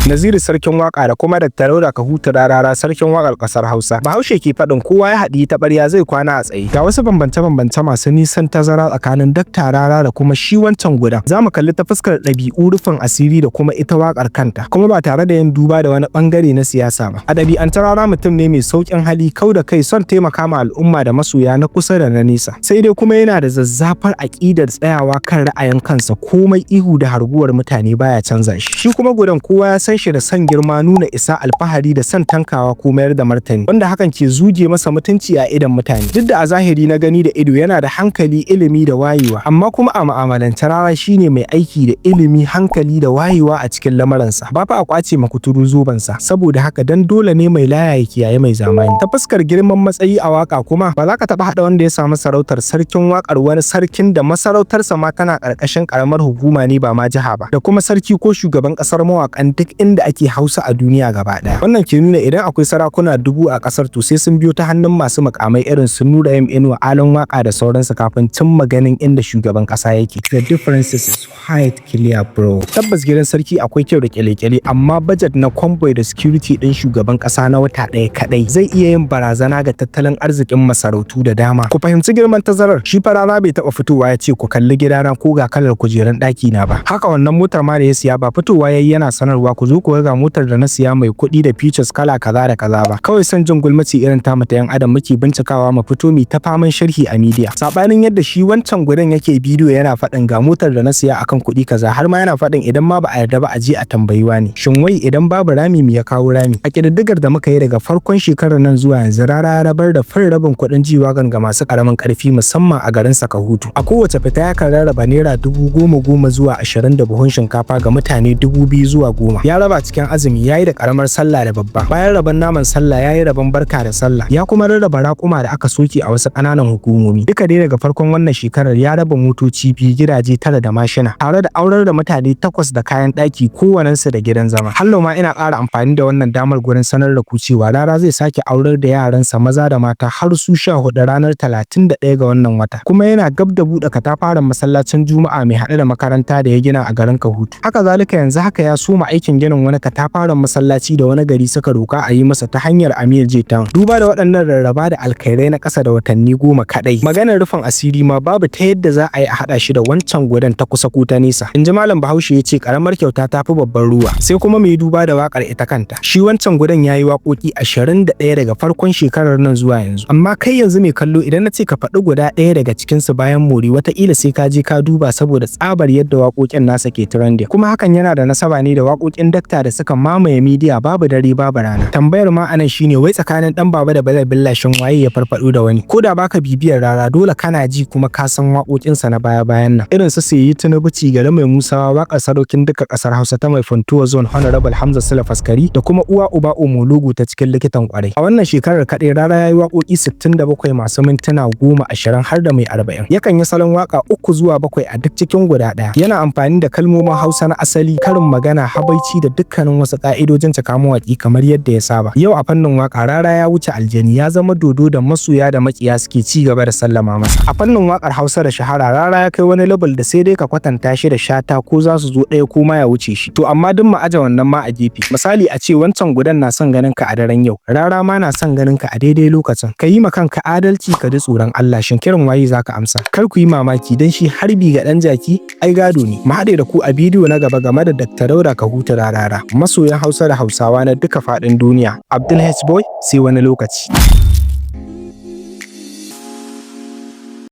Naziru sarkin waka da kuma Dr. Dauda Kahutu Rarara sarkin wakar kasar Hausa. Bahaushe ke faɗin kowa ya haɗi taɓarya zai kwana a tsaye. Ga wasu bambance-bambance masu nisan tazara tsakanin Dr. Rarara da kuma shi wancan gudan. Za mu kalli ta fuskar ɗabi'u, rufin asiri da kuma ita wakar kanta, kuma ba tare da yin duba da wani bangare na siyasa ba. A ɗabi'ance Rarara mutum ne mai sauƙin hali, kau da kai, son taimaka ma al'umma da masoya na kusa da na nesa. Sai dai kuma yana da zazzafar aƙidar tsayawa kan ra'ayin kansa, komai ihu da harguwar mutane baya canza shi. Shi kuma gudan kowa ya san shi da son girma, nuna isa, alfahari da son tankawa ko mayar da martani, wanda hakan ke zuge masa mutunci a idon mutane. Duk da a zahiri na gani da ido yana da hankali, ilimi da wayewa, amma kuma a mu'amalance Rarara shine mai aiki da ilimi, hankali da wayewa a cikin lamaransa. Ba fa a kwace ma kuturu zobansa, saboda haka dan dole ne mai laya ya kiyaye mai zamani. Ta fuskar girman matsayi a waka kuma ba za ka taɓa haɗa wanda ya samu sarautar sarkin wakar wani sarkin da masarautarsa ma tana ƙarƙashin ƙaramar hukuma ne ba ma jiha ba, da kuma sarki ko shugaban ƙasar mawaƙan duk inda ake Hausa a duniya gaba ɗaya. Wannan ke nuna idan akwai sarakuna dubu a ƙasar to sai sun biyo ta hannun masu mukamai irin su Nura Inuwa, Alan Waka da sauransu kafin cimma ganin inda shugaban ƙasa yake. The differences is quite clear bro. Tabbas gidan sarki akwai kyau da kyale-kyale, amma budget na convoy da security ɗin shugaban ƙasa na wata ɗaya kaɗai zai iya yin barazana ga tattalin arzikin masarautu da dama. Ku fahimci girman tazarar. Shi fa Rarara bai taɓa fitowa ya ce ku kalli gidana ko ga kalar kujerun ɗaki na ba. Haka wannan motar ma da ya siya ba fitowa yayi yana sanarwa ku zo ku ga motar da na siya mai kuɗi da features kala kaza da kaza ba. Kawai son jin gulmaci irin ta mata yan adam muke bincikawa mu fito mi ta faman sharhi a media. Sabanin yadda shi wancan gudan yake bidiyo yana faɗin ga motar da na siya akan kuɗi kaza, har ma yana faɗin idan ma ba a yarda ba a je a tambayi wani. Shin wai idan babu rami me ya kawo rami? A ƙididdigar da muka yi daga farkon shekarar nan zuwa yanzu Rarara ya rabar da fin rabin kuɗin G-Wagon ga masu ƙaramin ƙarfi musamman a garin Kahutu. A kowace fita ya kan rarraba naira 10,000 zuwa 20 da buhun shinkafa ga mutane 2,000 zuwa 10. Ya raba cikin azumi, yayi da ƙaramar sallah da babba. Bayan rabon naman sallah yayi rabon barka da sallah. Ya kuma rarraba raƙuma da aka soke a wasu ƙananan hukumomi. Duka dai daga farkon wannan shekarar ya raba motoci 2, gidaje 9 da mashina, tare da aurar da mutane 8 da kayan ɗaki kowannensu da gidan zama. Hallo ma ina ƙara amfani da wannan damar gurin sanar da ku cewa Rarara zai sake aurar da yaransa maza da mata har su 14 ranar 31 ga wannan wata. Kuma yana gab da buɗe katafaren masallacin Juma'a mai haɗe da makaranta da ya gina a garin Kahutu. Haka zalika yanzu haka ya soma aikin ginin wani katafaren masallaci da wani gari suka roka a yi masa ta hanyar Amir Jetan. Duba da waɗannan rarraba da alkhairai na ƙasa da watanni 10 kaɗai. Maganar rufin asiri ma babu ta yadda za a yi a haɗa shi da wancan gudan ta kusa ko ta nesa. In ji Malam Bahaushe ya ce ƙaramar kyauta ta fi babban ruwa. Sai kuma mai duba da waƙar ita kanta. Shi wancan gudan ya yi waƙoƙi 21 daga farkon shekarar nan zuwa yanzu. Amma kai yanzu mai kallo idan na ce ka faɗi guda ɗaya daga cikinsu bayan mori, wataƙila sai ka je ka duba saboda tsabar yadda waƙoƙin nasa ke trending. Kuma hakan yana da nasaba ne da waƙoƙin dakta da suka mamaye media babu dare babu rana. Tambayar ma anan shine wai tsakanin dan baba da Bala Billashin waye ya farfado da wani? Ko da baka bibiyar Rarara dole kana ji kuma ka san waƙoƙinsa na baya-bayan nan. Irin su Seyi Tinubu Cigare mai Musawa, waƙar sarokin duka ƙasar Hausa ta mai Funtuwa Zone Honorable Hamza Sule Faskari, da kuma Uwa Uba Omologu ta cikin likitan ƙwarai. A wannan shekarar kaɗai Rarara ya yi waƙoƙi 67 masu mintuna 10, 20 har da mai 40. Yakan yi salon waƙa 3 zuwa 7 a duk cikin guda ɗaya. Yana amfani da kalmomin Hausa na asali, karin magana, habaici da dukkanin wasu ƙa'idojin cika mawaƙi kamar yadda ya saba. Yau a fannin waƙa Rarara ya wuce aljani, ya zama dodo da masoya da maƙiya suke ci gaba da sallama masa. A fannin waƙar Hausa da shahara Rarara ya kai wani level da sai dai ka kwatanta shi da Shata ko za su zo ɗaya ko ma ya wuce shi. To amma duk mu aje wannan ma a gefe. Misali a ce wancan gudan na son ganin ka a daren yau, Rarara ma na son ganin ka a daidai lokacin. Ka yi ma kanka adalci, ka ji tsoron Allah. Shin kiran waye zaka amsa? Kar ku yi mamaki dan shi harbi ga ɗan jaki ai gado ne. Mu haɗe da ku a bidiyo na gaba game da Dr. Dauda Kahutu Rarara, masoyan Hausa da Hausawa na duka faɗin duniya. Abdul H Boy, sai wani lokaci.